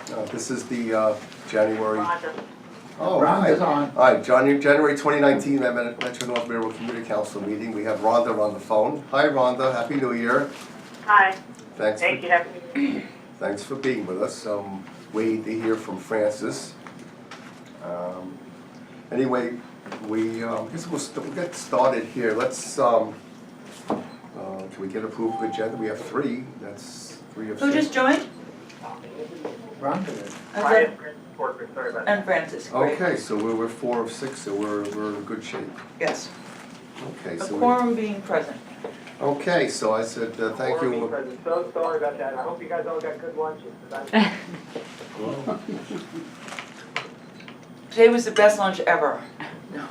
This is the January. Oh, Rhonda's hi. on. Hi, January 2019 Metro North Mayoral Community Council meeting. We have Rhonda on the phone. Hi, Rhonda. Happy New Year. Hi. Thank you. Happy New Year. Thanks for being with us. Waiting to hear from Francis. Anyway, I guess we'll get started here. Let's. Can we get approved agenda? We have 3. That's 3 of 6. Who just joined? Rhonda did. And Francis, great. Okay, so we're 4 of 6, so we're in good shape. Yes, Okay, a so quorum being present. okay, so I said thank you. So sorry about that. I hope you guys all got good lunches. Today was the best lunch ever. No.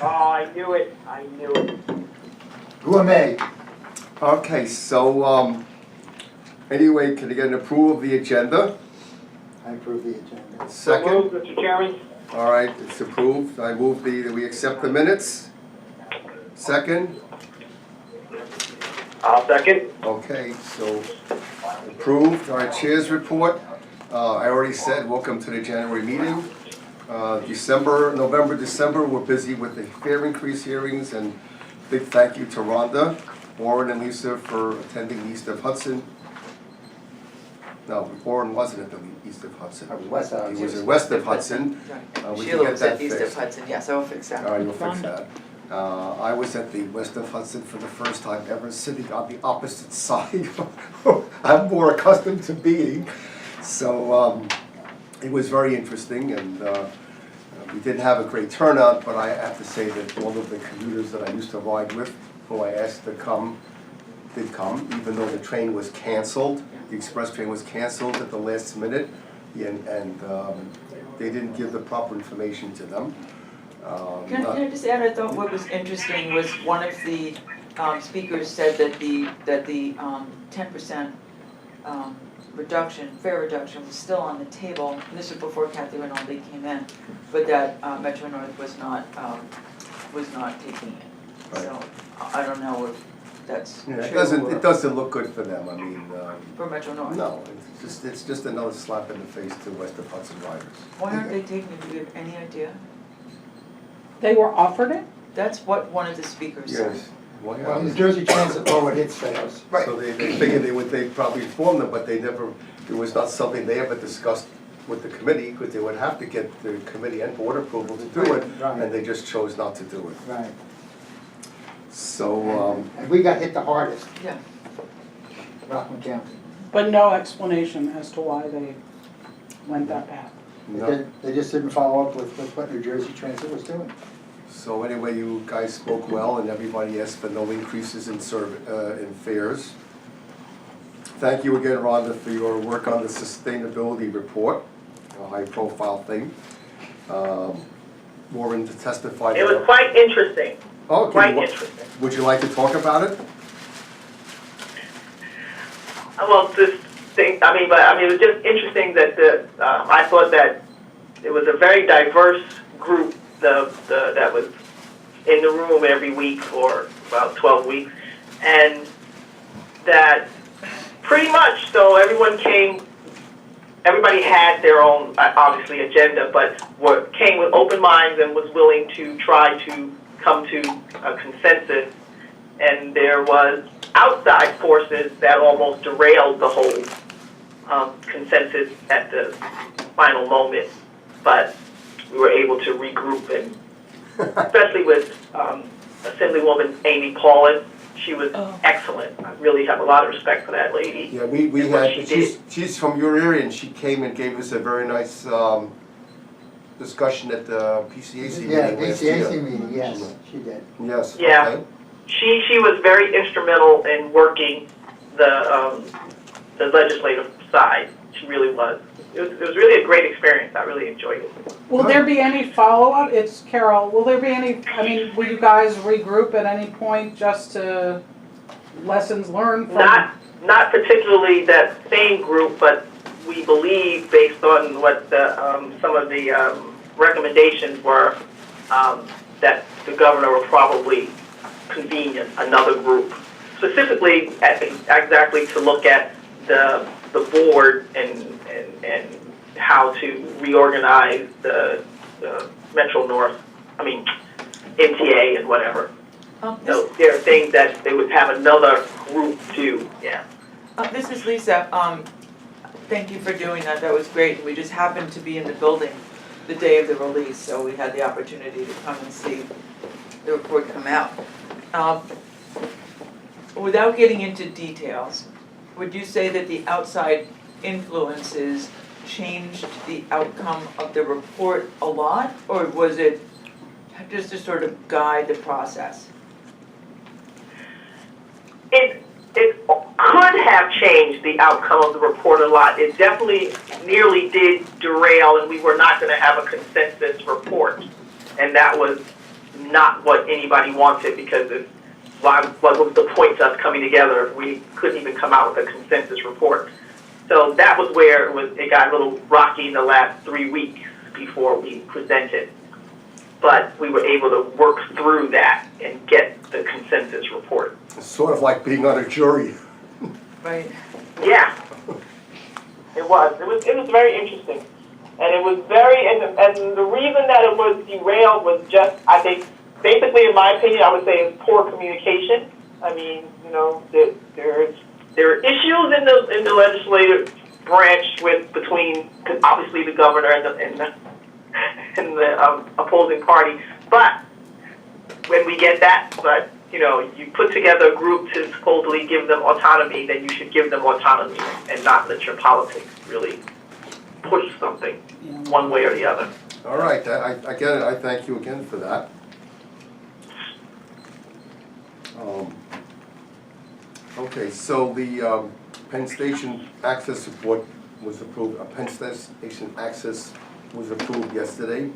Oh, I knew it. I knew it. Gourmet. Okay, so anyway, can I get an approval of the agenda? I approve the agenda. Second. So moved, Mr. Chairman. All right, it's approved. I move that we accept the minutes. Second. I'll second. Okay, so approved. All right, chair's report. I already said welcome to the January meeting. November, December, we're busy with the fare increase hearings, and big thank you to Rhonda, Warren, and Lisa for attending East of Hudson. No, Warren wasn't at the East of Hudson. I was west of He Hudson. was in West of Hudson. Right. We can Sheila get was that at East of fixed. Hudson, yes, I'll fix that. All right, you'll fix that. I was at the West of Hudson for the first time ever, sitting on the opposite side. I'm more accustomed to being. So it was very interesting, and we didn't have a great turnout, but I have to say that all of the commuters that I used to ride with, who I asked to come, did come, even though the train was canceled. The express train was canceled at the last minute, and they didn't give the proper information to them. Can I just add, I thought what was interesting was one of the speakers said that the 10% fare reduction was still on the table. And this was before Kathy Rinaldi came in, but that Metro North was not taking it. Right. So I don't know if that's true. It doesn't look good for them. I mean, For Metro North? no, it's just another slap in the face to West of Hudson riders. Why aren't they taking it? Do you have any idea? They were offered it? That's what one of the speakers said. Yes. Why Well, not? New Jersey Transit lowered its fares. Right. So they figured they'd probably inform them, but it was not something they ever discussed with the committee, because they would have to get the committee and board approval to do it, Right. and they just chose not to do it. Right. So, And we got hit the hardest, Yeah. Rockland County. But no explanation as to why they went that path. no. They just didn't follow up with what New Jersey Transit was doing. So anyway, you guys spoke well, and everybody asked for no increases in fares. Thank you again, Rhonda, for your work on the sustainability report, a high-profile thing. Warren to testify. It was quite interesting. Oh, Quite interesting. Would you like to talk about it? Well, this thing, it was just interesting that I thought that it was a very diverse group that was in the room every week for about 12 weeks, and that pretty much, so everybody had their own, obviously, agenda, but came with open minds and was willing to try to come to a consensus, and there was outside forces that almost derailed the whole consensus at the final moment, but we were able to regroup, and especially with Assemblywoman Amy Paulin. She was excellent. I really have a lot of respect for that lady. Yeah, we had, she's from your area, and she came and gave us a very nice discussion at the PCAC meeting Yeah, last year. PCAC meeting, yes, she did. Yes, Yeah. okay. She was very instrumental in working the legislative side. She really was. It was really a great experience. I really enjoyed it. Will there be any follow-up? It's Carol. Will there be any, will you guys regroup at any point just to lessons learned from? Not particularly that same group, but we believe, based on what some of the recommendations were, that the governor will probably convene another group, specifically exactly to look at the board and how to reorganize the Metro North, MTA and whatever. So there are things that they would have another group do, yeah. This is Lisa. Thank you for doing that. That was great. We just happened to be in the building the day of the release, so we had the opportunity to come and see the report come out. Without getting into details, would you say that the outside influences changed the outcome of the report a lot, or was it just to sort of guide the process? It could have changed the outcome of the report a lot. It definitely nearly did derail, and we were not going to have a consensus report. And that was not what anybody wanted, because what was the point to us coming together if we couldn't even come out with a consensus report? So that was where it got a little rocky in the last 3 weeks before we presented. But we were able to work through that and get the consensus report. It's sort of like being on a jury. Right. Yeah, it was. It was very interesting, and it was very. And the reason that it was derailed was just, I think, basically, in my opinion, I would say it's poor communication. I mean, there are issues in the legislative branch between obviously the governor and the opposing party, but when we get that, you put together a group to supposedly give them autonomy, then you should give them autonomy and not let your politics really push something one way or the other. All right, I get it. I thank you again for that. Okay, so the Penn Station access report was approved. Penn Station access was approved yesterday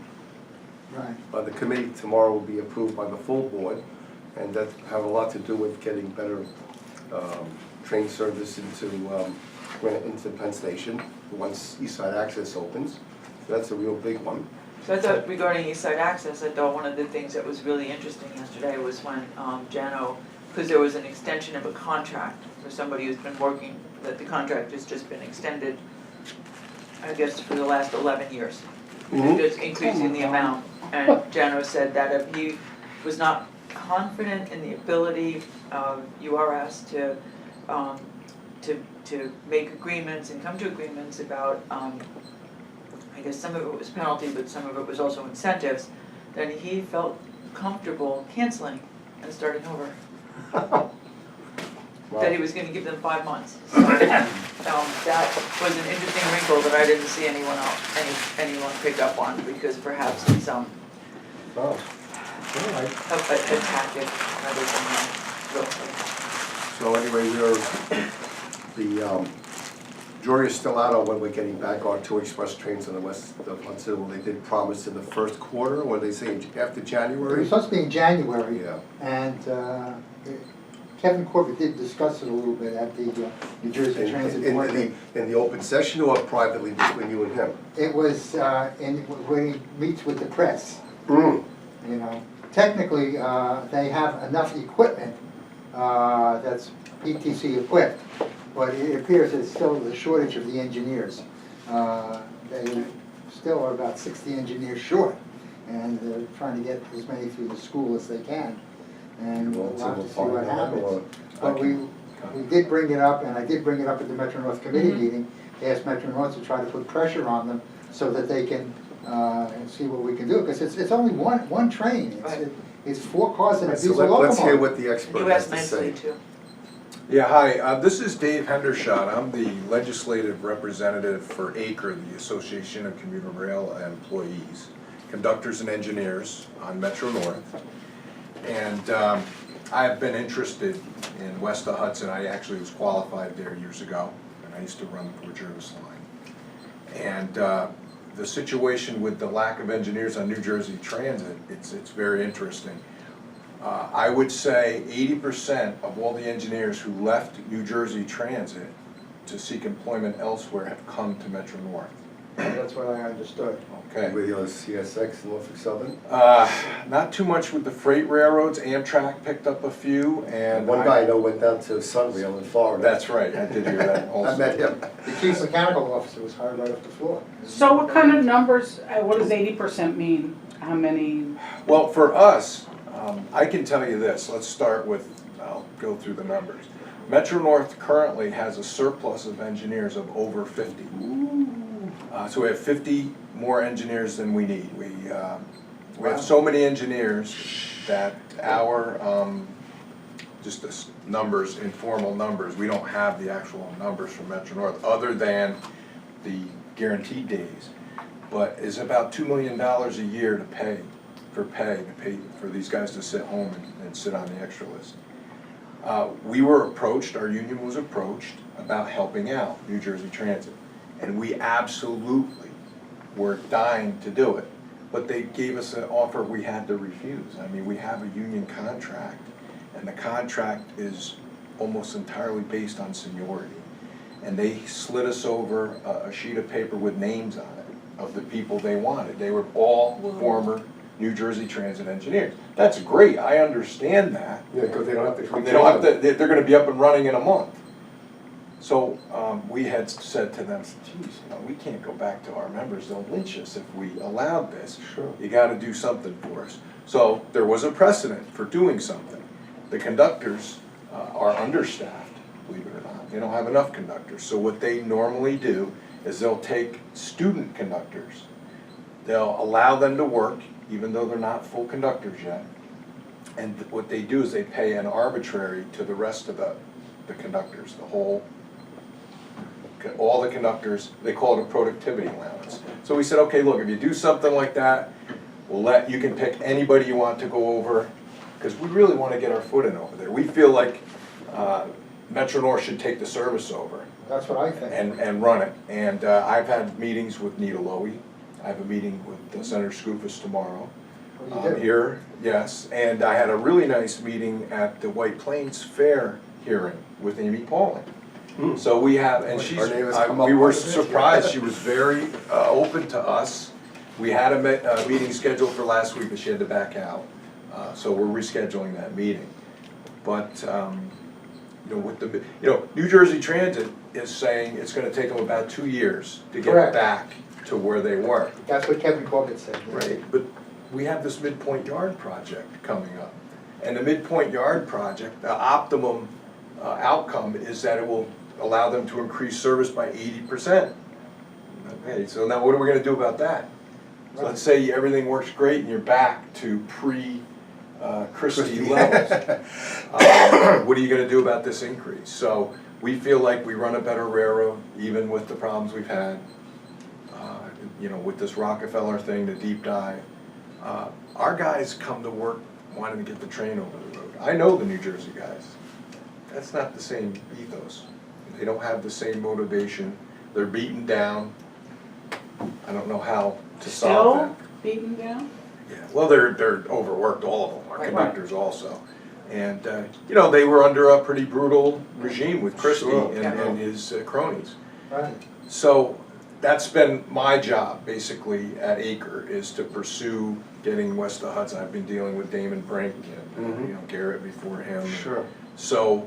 Right. by the committee. Tomorrow will be approved by the full board, and that have a lot to do with getting better train service into Penn Station once East Side Access opens. So that's a real big one. So I thought regarding East Side Access, I thought one of the things that was really interesting yesterday was when Jano, because there was an extension of a contract for somebody who's been working, that the contract has just been extended, I guess, for the last 11 years. Mhm. Just increasing the amount. And Jano said that if he was not confident in the ability of URS to make agreements and come to agreements about, I guess some of it was penalty, but some of it was also incentives, then he felt comfortable canceling and starting over. That he was gonna give them 5 months. So, that was an interesting wrinkle that I didn't see anyone pick up on, because perhaps it's Oh, all right. a tactic rather than a real thing. So anyway, the jury is still out on when we're getting back our 2 express trains on the west of Hudson. Well, they did promise in the first quarter, or they say after It was January? supposed to be in January, Yeah. and Kevin Corbett did discuss it a little bit at the New Jersey Transit Board meeting. In the open session or privately between you and him? It was when he meets with the press. Mm. Technically, they have enough equipment that's PTC equipped, but it appears there's still a shortage of the engineers. They still are about 60 engineers short, and they're trying to get as many through the school as they can. And we'll have to see what happens. But we did bring it up, and I did bring it up at the Metro North Committee meeting, asked Metro North to try to put pressure on them so that they can see what we can do, because it's only one train. It's 4 cars and a So diesel locomotive. let's hear what the expert You has asked to say. nicely too. Yeah, hi, this is Dave Hendershot. I'm the legislative representative for ACRE, the Association of Commuter Rail Employees, Conductors and Engineers on Metro North. And I've been interested in west of Hudson. I actually was qualified there years ago, and I used to run the Port Jervis line. And the situation with the lack of engineers on New Jersey Transit, it's very interesting. I would say 80% of all the engineers who left New Jersey Transit to seek employment elsewhere have come to Metro North. That's what I understood. Okay. With the CSX, Norfolk Southern. Not too much with the freight railroads. Amtrak picked up a few, and One guy I know went down to Sunrail in Florida. That's right, I did hear that also. I met him. The chief mechanical officer was hired right off the floor. So what kind of numbers, what does 80% mean? How many? Well, for us, I can tell you this, let's start with, I'll go through the numbers. Metro North currently has a surplus of engineers of over 50. So we have 50 more engineers than we need. We have so many engineers that our, just the numbers, informal numbers, we don't have the actual numbers from Metro North other than the guaranteed days. But it's about $2 million a year to pay for these guys to sit home and sit on the extra list. We were approached, our union was approached about helping out New Jersey Transit. And we absolutely were dying to do it. But they gave us an offer we had to refuse. I mean, we have a union contract, and the contract is almost entirely based on seniority. And they slid us over a sheet of paper with names on it of the people they wanted. They were all former New Jersey Transit engineers. That's great, I understand that. Yeah, because they don't have to. They don't have to, they're gonna be up and running in a month. So, we had said to them, geez, we can't go back to our members, they'll lynch us if we allowed this. Sure. You gotta do something for us. So, there was a precedent for doing something. The conductors are understaffed, believe it or not. They don't have enough conductors. So what they normally do is they'll take student conductors. They'll allow them to work, even though they're not full conductors yet. And what they do is they pay an arbitrary to the rest of the conductors, all the conductors, they call it a productivity allowance. So we said, okay, look, if you do something like that, you can pick anybody you want to go over, because we really want to get our foot in over there. We feel like Metro North should take the service over That's what I think. and run it. And I've had meetings with Nita Lowy. I have a meeting with Senator Skoufis tomorrow. Well, you do. Here, yes, and I had a really nice meeting at the White Plains Fair hearing with Amy Pauling. So we have, and Her name has come up we were quite a bit. surprised, she was very open to us. We had a meeting scheduled for last week, but she had to back out, so we're rescheduling that meeting. But, New Jersey Transit is saying it's gonna take them about 2 years to get Correct. back to where they were. That's what Kevin Corbett said. Right, but we have this Midpoint Yard project coming up. And the Midpoint Yard project, the optimum outcome is that it will allow them to increase service by 80%. Okay, so now what are we gonna do about that? So let's say everything works great and you're back to pre-Christie levels. What are you gonna do about this increase? So we feel like we run a better railroad, even with the problems we've had. With this Rockefeller thing, the deep dive. Our guys come to work wanting to get the train over the road. I know the New Jersey guys. That's not the same ethos. They don't have the same motivation. They're beaten down. I don't know how to solve that. Still beaten down? Yeah, well, they're overworked, all of them, our Right. conductors also. And, they were under a pretty brutal regime with Christie Sure. and his cronies. Right. So that's been my job, basically, at Acre, is to pursue getting west of Hudson. I've been dealing with Damon Brink and, Garrett before him. Sure. So,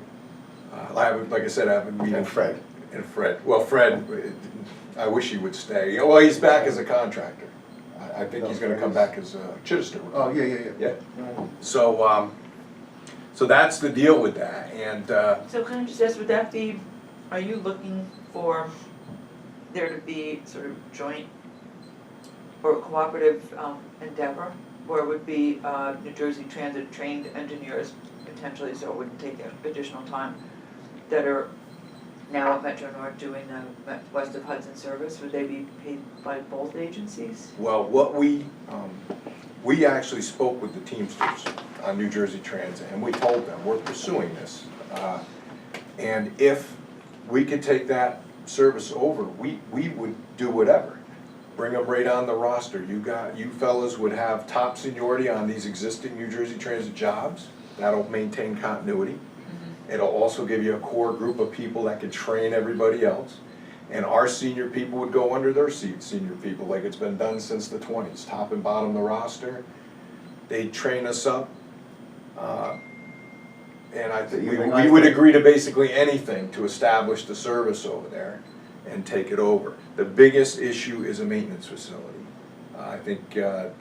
like I said, I have a meeting. And Fred. And Fred. Well, Fred, I wish he would stay. Well, he's back as a contractor. I think he's gonna come back as a Chichester. Oh, yeah. Yeah. So, so that's the deal with that, and, So can I just ask, would that be, are you looking for there to be sort of joint or cooperative endeavor? Where it would be New Jersey Transit trained engineers potentially, so it wouldn't take additional time, that are now at Metro North doing the west of Hudson service? Would they be paid by both agencies? well, what we actually spoke with the Teamsters on New Jersey Transit, and we told them, we're pursuing this. And if we could take that service over, we would do whatever. Bring them right on the roster. You fellas would have top seniority on these existing New Jersey Transit jobs. That'll maintain continuity. It'll also give you a core group of people that can train everybody else. And our senior people would go under their senior people, like it's been done since the 20s, top and bottom of the roster. They'd train us up. And I think we would agree to basically anything to establish the service over there and take it over. The biggest issue is a maintenance facility. I think the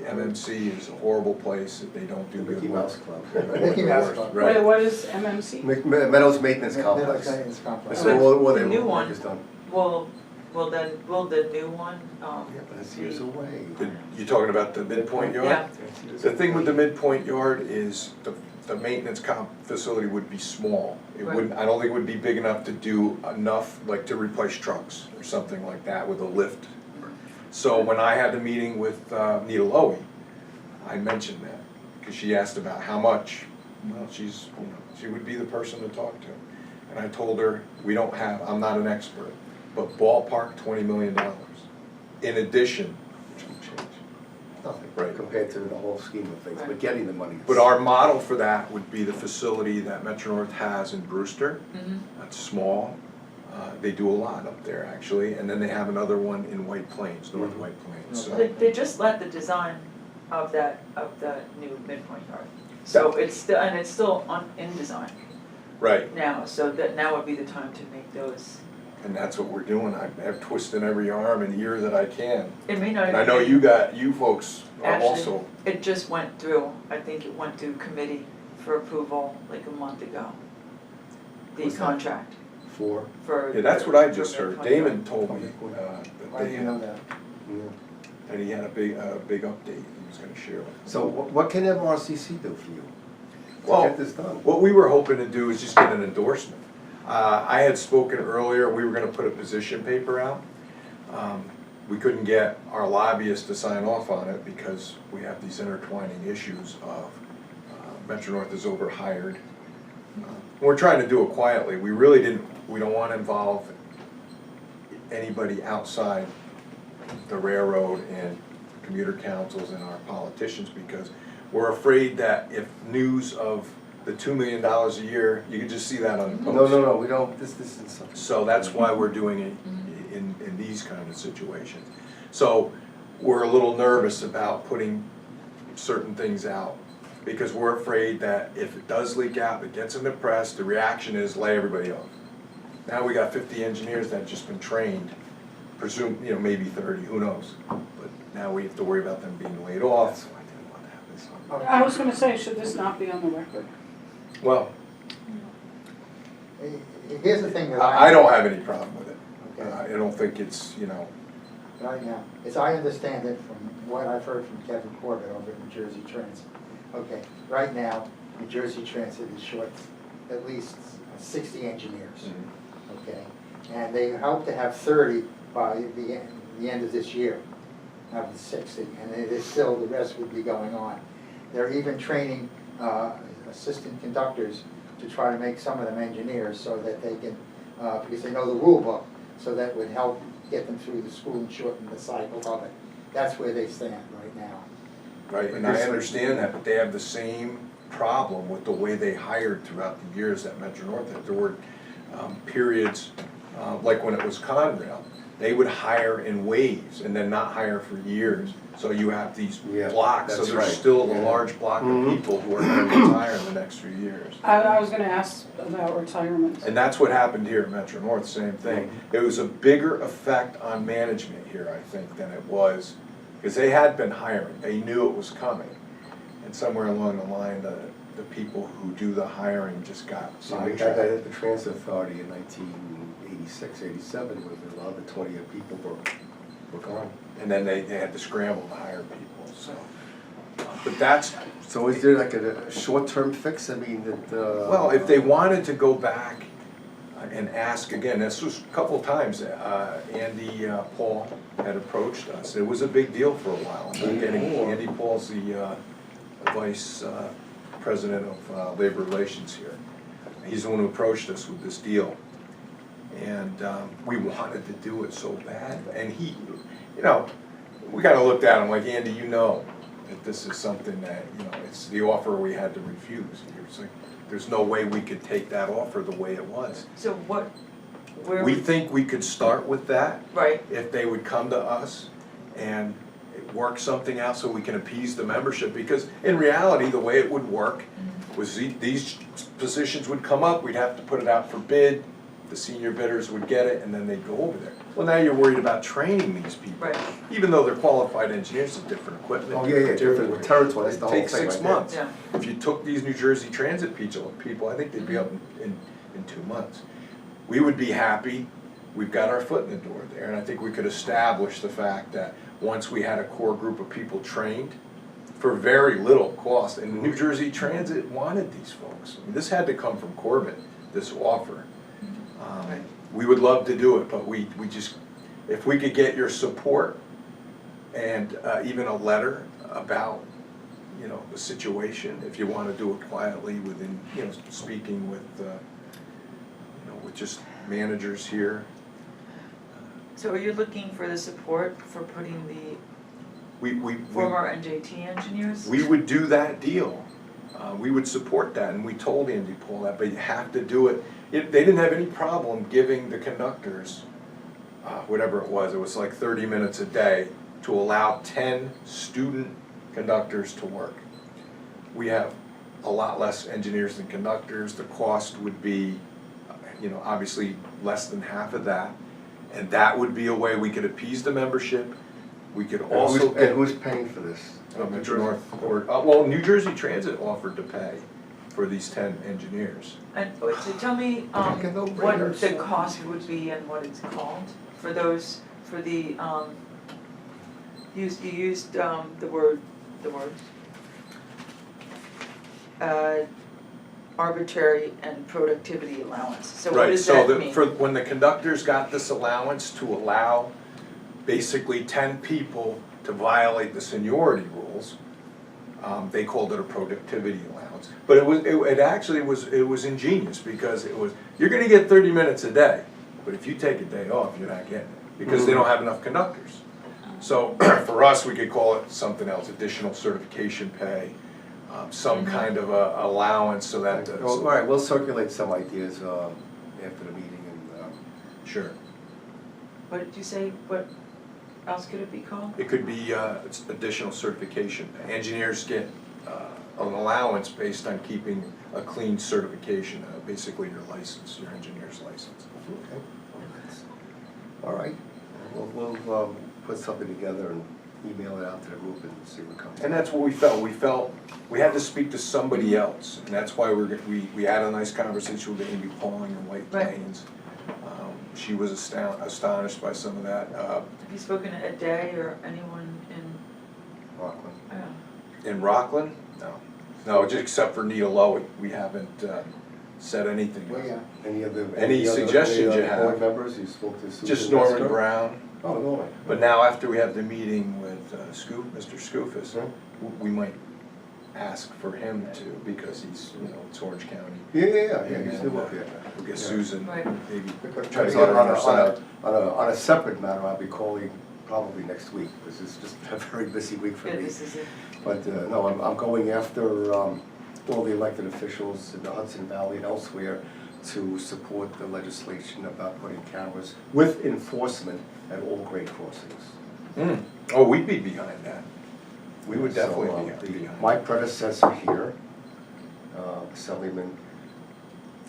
MMC is a horrible place, that they don't do good Mickey work. Mouse Club. Mickey Mouse Club. Right. Wait, what is MMC? Meadows Maintenance Complex. Maintenance complex. That's all The they new work one. is done. Will the new one, Yeah, but that's years away. You're talking about the midpoint yard? yeah, That's years The thing with the away. midpoint yard is the maintenance facility would be small. It Right. wouldn't, I don't think it would be big enough to do enough, like to replace trucks or something like that with a lift. So when I had the meeting with Nita Lowy, I mentioned that, because she asked about how much. Well, she would be the person to talk to. And I told her, we don't have, I'm not an expert, but ballpark $20 million. In addition, which will change. Nothing, Right. compared to the whole scheme of things, but Right. getting the money. But our model for that would be the facility that Metro North has in Brewster. mhm, That's small. They do a lot up there, actually. And then they have another one in White Plains, North White Plains. So they just let the design of the new midpoint yard. So it's still, and it's still in design right, now, so that now would be the time to make those. and that's what we're doing. I'm twisting every arm and ear that I can. It may not And I even know be- you folks are Actually, also, it just went through, I think it went through committee for approval like a month ago. The What's that? contract For, for. yeah, that's what I just for heard. midpoint yard. Damon told me Why that do you know that? that he had a big update he was gonna share with me. so what can MRCC do for you Well, to get this done? what we were hoping to do is just get an endorsement. I had spoken earlier, we were gonna put a position paper out. We couldn't get our lobbyists to sign off on it because we have these intertwining issues of Metro North is overhired. We're trying to do it quietly. We don't wanna involve anybody outside the railroad and commuter councils and our politicians, because we're afraid that if news of the $2 million a year, you can just see that on the post. No, we don't, this isn't something. So that's why we're doing it in these kind of situations. So we're a little nervous about putting certain things out, because we're afraid that if it does leak out, it gets in the press, the reaction is lay everybody off. Now we got 50 engineers that have just been trained, maybe 30, who knows? But now we have to worry about them being laid off. That's why I didn't want to have this on. I was gonna say, should this not be on the record? Well, Here's the thing that I don't have any problem with it. Okay. I don't think it's, Right now, as I understand it from what I've heard from Kevin Corbett over at New Jersey Transit. Okay, right now, New Jersey Transit is short at least 60 engineers, okay? And they hope to have 30 by the end of this year, out of 60, and it is still, the rest would be going on. They're even training assistant conductors to try to make some of them engineers so that they can, because they know the rule book, so that would help get them through the school and shorten the cycle of it. That's where they stand right now. right, and I understand that, but they have the same problem with the way they hired throughout the years at Metro North. That there were periods, like when it was Conrail, they would hire in waves and then not hire for years. So you have these Yeah, blocks, so that's there's right. still a Yeah. large block of Mhm. people who are going to retire in the next few years. I was gonna ask about retirement. And that's what happened here at Metro North, same thing. It was a bigger effect on management here, I think, than it was, because they had been hiring, they knew it was coming. And somewhere along the line, the people who do the hiring just got So we had that sidetracked. at the Transit Authority in 1986, 87, where a lot of the 20-year people were gone. And then they had to scramble to hire people, so. But that's, So is there like a short-term fix? I mean, that, well, if they wanted to go back and ask again, this was a couple of times, Andy Paul had approached us. It was a big deal for a while. Andy Paul's the vice president of labor relations here. He's the one who approached us with this deal. And we wanted to do it so bad. And he, we kind of looked at him like, Andy, that this is something that, it's the offer we had to refuse. It's like, there's no way we could take that offer the way it was. So where We would, think we could start with that right, if they would come to us and work something out so we can appease the membership, because in reality, the way it would work was these positions would come up, we'd have to put it out for bid, the senior bidders would get it, and then they'd go over there. Well, now you're worried about training these people. right, Even though they're qualified engineers, it's different equipment. Oh, yeah, different territory, that's the whole It takes thing 6 right there. months. yeah. If you took these New Jersey Transit people, I think they'd be up in 2 months. We would be happy, we've got our foot in the door there, and I think we could establish the fact that once we had a core group of people trained, for very little cost, and New Jersey Transit wanted these folks. I mean, this had to come from Corbett, this offer. We would love to do it, but we just, if we could get your support and even a letter about, you know, the situation, if you want to do it quietly within, you know, speaking with, you know, with just managers here. So are you looking for the support for putting the We former NJT engineers? We would do that deal. We would support that, and we told Andy Paul that, but you have to do it. They didn't have any problem giving the conductors, whatever it was like 30 minutes a day to allow 10 student conductors to work. We have a lot less engineers than conductors. The cost would be, you know, obviously less than half of that. And that would be a way we could appease the membership. We could also. And who's paying for this? Metro North, or, well, New Jersey Transit offered to pay for these 10 engineers. And, so tell me, Okay, no what brainers. the cost would be and what it's called for those, for the, you used, the words, arbitrary and productivity allowance, so what does that mean? Right, so when the conductors got this allowance to allow basically 10 people to violate the seniority rules, they called it a productivity allowance. But it was ingenious, because it was, you're gonna get 30 minutes a day, but if you take a day off, you're not getting it, because they don't have enough conductors. So for us, we could call it something else, additional certification pay, some kind of a allowance so that. Well, all right, we'll circulate some ideas after the meeting and. Sure. What did you say, what else could it be called? It could be it's additional certification. Engineers get an allowance based on keeping a clean certification, basically your license, your engineer's license. Okay. All right, we'll put something together and email it out to the group and see what comes. And that's what we felt. We felt we had to speak to somebody else, and that's why we had a nice conversation with Amy Pauling in White Right. Plains. She was astonished by some of that. Have you spoken to Ed Day or anyone in, Rockland. In Rockland? No, just except for Nita Lowy, we haven't said anything. Well, yeah. Any suggestions you have? Board members, you spoke to Susan Just Norman Metzger? Brown. Oh, Norman. But now, after we have the meeting with Mr. Scoofus, we might ask for him to, because he's, you know, it's Orange County. Yeah, And he's then, still up here. We'll get Yeah. Susan, Right. maybe Try try to to get get her on our side. on a separate matter, I'll be calling probably next week, because it's just a very busy week for yeah, me. this is it. But, no, I'm going after all the elected officials in the Hudson Valley and elsewhere to support the legislation about putting cameras with enforcement at all grade crossings. Oh, we'd be behind that. We would So, definitely be behind. my predecessor here, Assemblyman,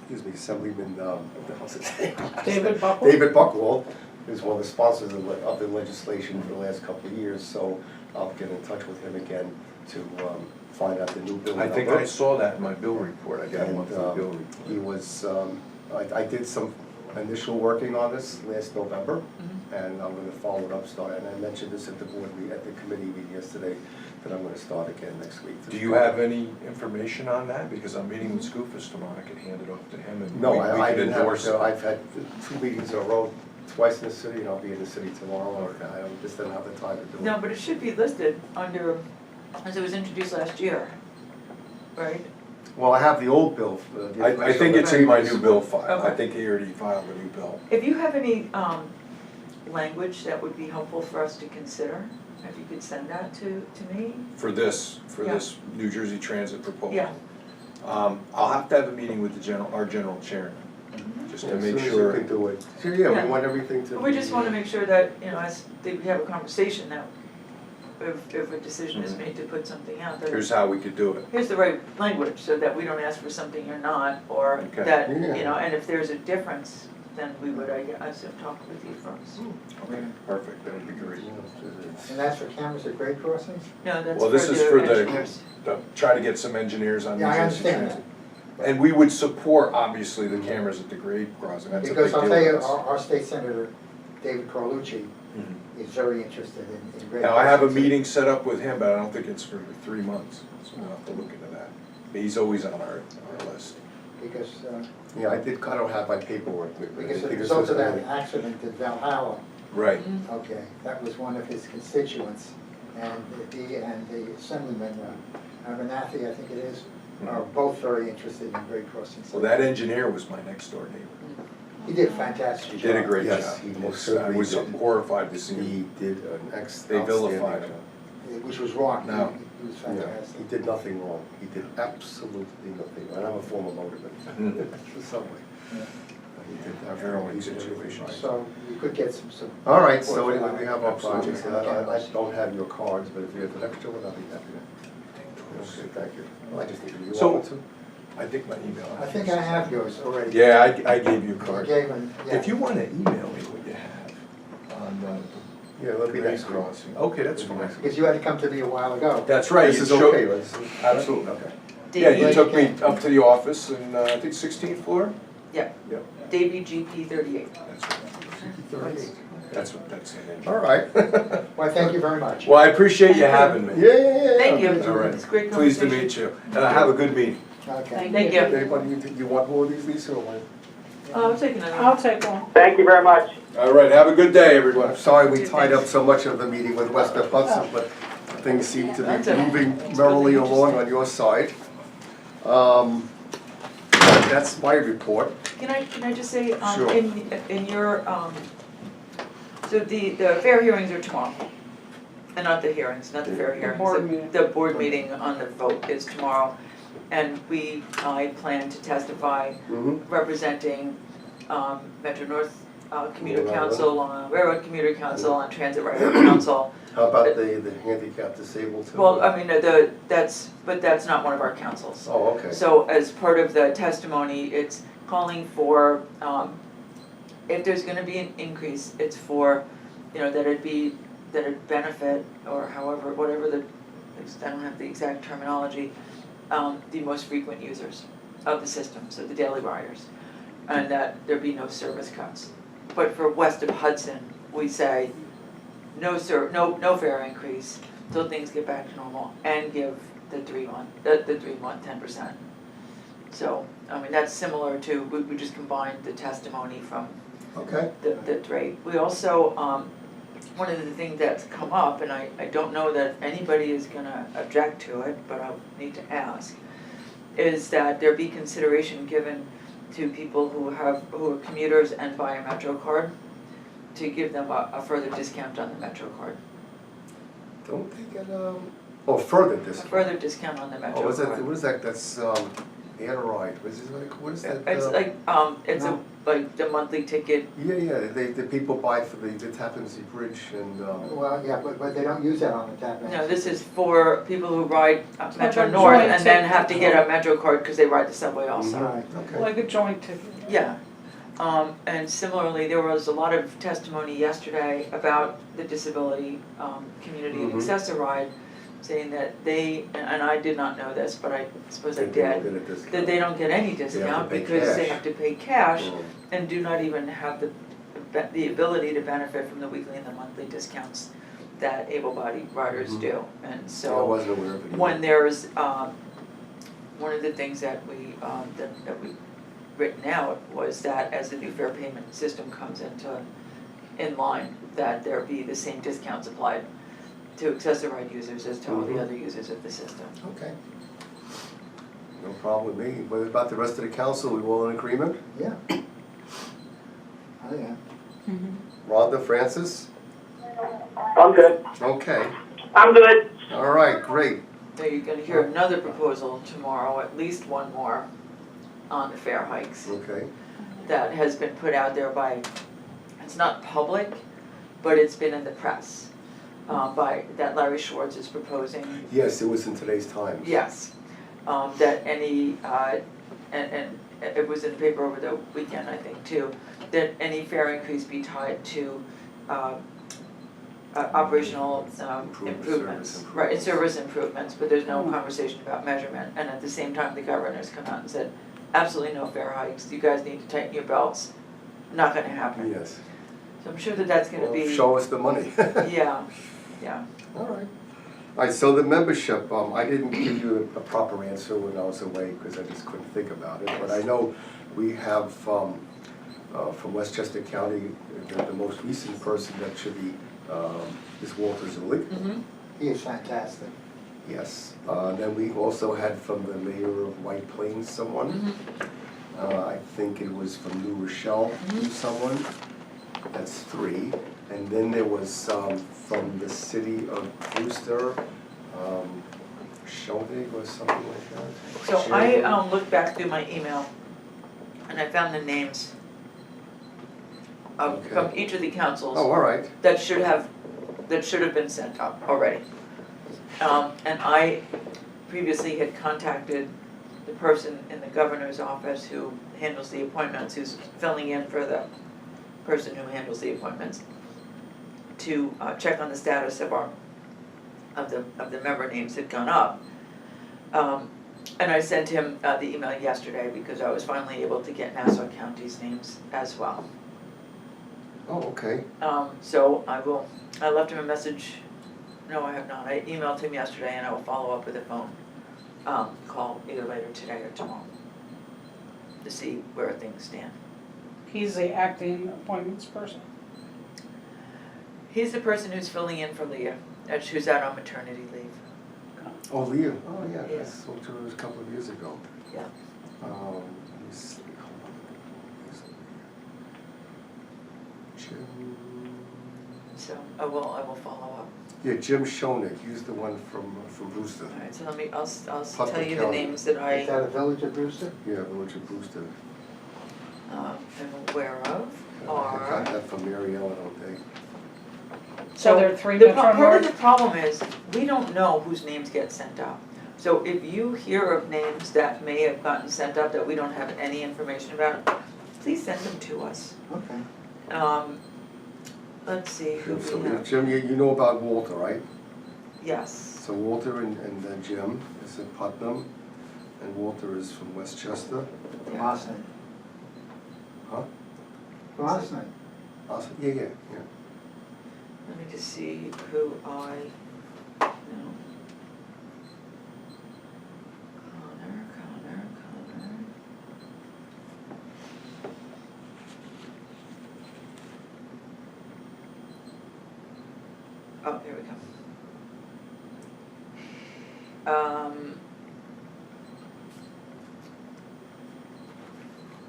what the hell's his name? David Buckle? David Buckwald is one of the sponsors of the legislation for the last couple of years, so I'll get in touch with him again to find out the new bill I think number. I saw that in my bill report. I got a And, monthly bill report. he was, I did some initial working on this last November, and I'm gonna follow it up, and I mentioned this at the at the committee meeting yesterday, that I'm gonna start again next week. Do you have any information on that? Because I'm meeting with Scoofus tomorrow, I could hand it off to him and No, we I could didn't have, endorse it. I've had 2 meetings in a row, twice in the city, and I'll be in the city tomorrow, I just didn't have the time to do it. No, but it should be listed under, as it was introduced last year, right? Well, I have the old bill. I think it's in my new bill file. I Okay. think he already filed a new bill. If you have any language that would be helpful for us to consider, if you could send that to me? For this Yeah. New Jersey Transit proposal. Yeah. I'll have to have a meeting with our general chairman, just Yeah, to as make soon as you sure. can do it. So, yeah, Yeah. we want everything to. We just be- wanna make sure that, you know, as we have a conversation that if a decision is made to put something out, that Here's how we could do it. here's the right language, so that we don't ask for something you're not, or Okay. that, Yeah. you know, and if there's a difference, then we would, I guess, talk with you first. Okay, perfect, that would be great. And that's for cameras at grade crossings? No, that's Well, for this is for the the- engineers. Try to get some engineers on these. Yeah, I understand issues. And we would support, obviously, the cameras at the grade crossing, that's a big Because deal I'll tell you, with us. our state senator, David Carlucci, Mhm. is very interested in grade crossings. Now, I have a meeting set up with him, but I don't think it's for 3 months, so we'll have to look into that. But he's always on our list. Because, Yeah, I don't have my paperwork with me. I because think the it's result of just- that accident in Valhalla, Right. okay, that was one of his constituents. And he and the Assemblyman, Abernathy, I think it is, are both very interested in grade crossings. Well, that engineer was my next door neighbor. He did a fantastic He job. did a great job. Yes, he most I certainly was did. horrified to see him. He did an They vilified outstanding him. job. Which was wrong. No. He was Yeah, he fantastic. did nothing wrong. He did absolutely nothing. And I'm a former motorman. For subway. Yeah. He did Harrowing he did everything situation. right. So we could get some. All right, so support for anyway, that. we have our Absolutely. projects. I don't have your cards, but if you have an extra one, I'll be happy to. Okay, thank you. Well, I just need you. So- want to? I think my email. I think I have yours already. Yeah, I gave you a I card. gave him, yeah. If you want to email me what you have on Yeah, the that'll be grade next week. crossing. Okay, that's That'll be fine. next week. Because you had to come to me a while ago. That's right. This you is showed- okay, let's. Absolutely. Okay. Yeah, you Davey, took me up to the office and I think 16th floor? yeah, Yep. Davey GP 38. That's the name. All right. Well, thank you very much. Well, I appreciate you having me. Yeah. Thank you. All right. It's a great Pleased to conversation. meet you. Have a good meeting. Okay. Thank you. Anybody, you want more of these, Lisa, or what? I'll take another I'll one. take one. Thank you very much. All right, have a good day, everyone. I'm sorry we tied up so much of the meeting with West of Hudson, but things seem to That's be okay. moving It's merrily really along on your side. That's my report. Can I just say, Sure. in your, so the fair hearings are tomorrow. And not the hearings, not the fair hearings. board meeting. The board meeting on the vote is tomorrow. And I plan to testify representing Metro North Commuter Railroad. Council, Railroad Commuter Council, and Transit Railroad Council. How about the handicapped disabled too? Well, I mean, but that's not one of our councils. Oh, okay. So as part of the testimony, it's calling for, if there's gonna be an increase, it's for, you know, that it benefit, or however, whatever I don't have the exact terminology, the most frequent users of the system, so the daily riders, and that there be no service cuts. But for west of Hudson, we say, no fare increase till things get back to normal, and give the 3-month 10%. So, I mean, that's similar to, we just combined the testimony from Okay. the rate. We also, one of the things that's come up, and I don't know that anybody is gonna object to it, but I'll need to ask, is that there be consideration given to people who are commuters and buy a Metro card, to give them a further discount on the Metro card. Don't they get, further A discount? further discount on the Metro Oh, card. what is that, that's, add a ride, what is that? It's like, it's no. like the monthly ticket. Yeah, the people buy for the Tappan Zee Bridge and, Well, yeah, but they don't use that on the tap. No, this is for people who ride like Metro a North joint and then ticket. have to get a Metro card because they ride the subway also. Right. okay. Like a joint ticket. Yeah, and similarly, there was a lot of testimony yesterday about the disability community Mhm. Access-a-Ride, saying that they, and I did not know this, but I suppose I They don't did, get a discount. that they don't get any They have to discount pay because they cash. have to pay cash Oh, and do not even have the ability to benefit from the weekly and the monthly discounts that able-bodied riders Mhm. do. And I so, wasn't aware of it. when there's, one of the things that we written out was that as the new fare payment system comes in line, that there be the same discounts applied to Access-a-Ride users as to all the Mhm. other users of the system. Okay. No problem with me. What about the rest of the council? We all in agreement? Yeah. Oh, yeah. Rhonda, Francis? I'm good. Okay. I'm good. All right, great. So you're gonna hear another proposal tomorrow, at least one more, on the fare hikes. Okay. that has been put out there by, it's not public, but it's been in the press, that Larry Schwartz is proposing. Yes, it was in today's Times. Yes, that any, and it was in the paper over the weekend, I think, too, that any fare increase be tied to operational improvements. Service Right, improvements. service improvements, but there's no conversation about measurement. And at the same time, the governor's come out and said, absolutely no fare hikes, you guys need to tighten your belts. Not gonna happen. Yes. So I'm sure that that's gonna Well, be, show us the money. yeah. All right. All right, so the membership, I didn't give you a proper answer when I was away because I just couldn't think about it. But I know we have, from Westchester County, the most recent person that should be, is Walter Zulik. Mm-hmm. He is fantastic. Yes. Then we also had from the mayor of White Plains someone. Mm-hmm. I think it was from New Rochelle, someone. That's 3. And then there was from the city of Brewster, Schoenig or something like that. So I looked back through my email and I found the names of, from each of the councils. Oh, all right. That should have been sent up already. And I previously had contacted the person in the governor's office who handles the appointments, who's filling in for the person who handles the appointments, to check on the status of the member names that gone up. And I sent him the email yesterday because I was finally able to get Nassau County's names as well. Oh, okay. So I left him a message. No, I have not. I emailed him yesterday and I will follow up with a phone call either later today or tomorrow to see where things stand. He's the acting appointments person. He's the person who's filling in for Leah, who's out on maternity leave. Oh, Leah. Oh, yeah. Yeah. I spoke to her a couple of years ago. Yeah. Let me see. Hold on. Jim. So I will follow up. Yeah, Jim Schoenig. He's the one from Brewster. All right, so I'll tell Putnam you the County. names that I Is that a village of Brewster? Yeah, Village of Brewster. am aware of I got are. that from Mary Ellen, okay. So there are 3 The Metro part of North. the problem is, we don't know whose names get sent up. So if you hear of names that may have gotten sent up that we don't have any information about, please send them to us. Okay. Let's see who So we have. Jim, you know about Walter, right? Yes, So Walter and Jim is in Putnam, and Walter is from Westchester. From Austin. Huh? From Austin. Awesome. Yeah. let me just see who I know. Connor. Oh, here we go.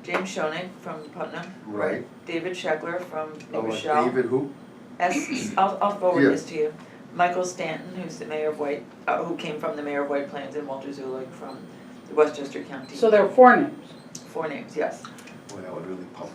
James Schoenig from Putnam. Right. David Scheckler from New Oh, Rochelle. David who? I'll forward Yeah. this to you. Michael Stanton, who's the mayor of White, who came from the mayor of White Plains, and Walter Zulik from the Westchester County. So there are 4 names. 4 names, yes. Boy, that would really pump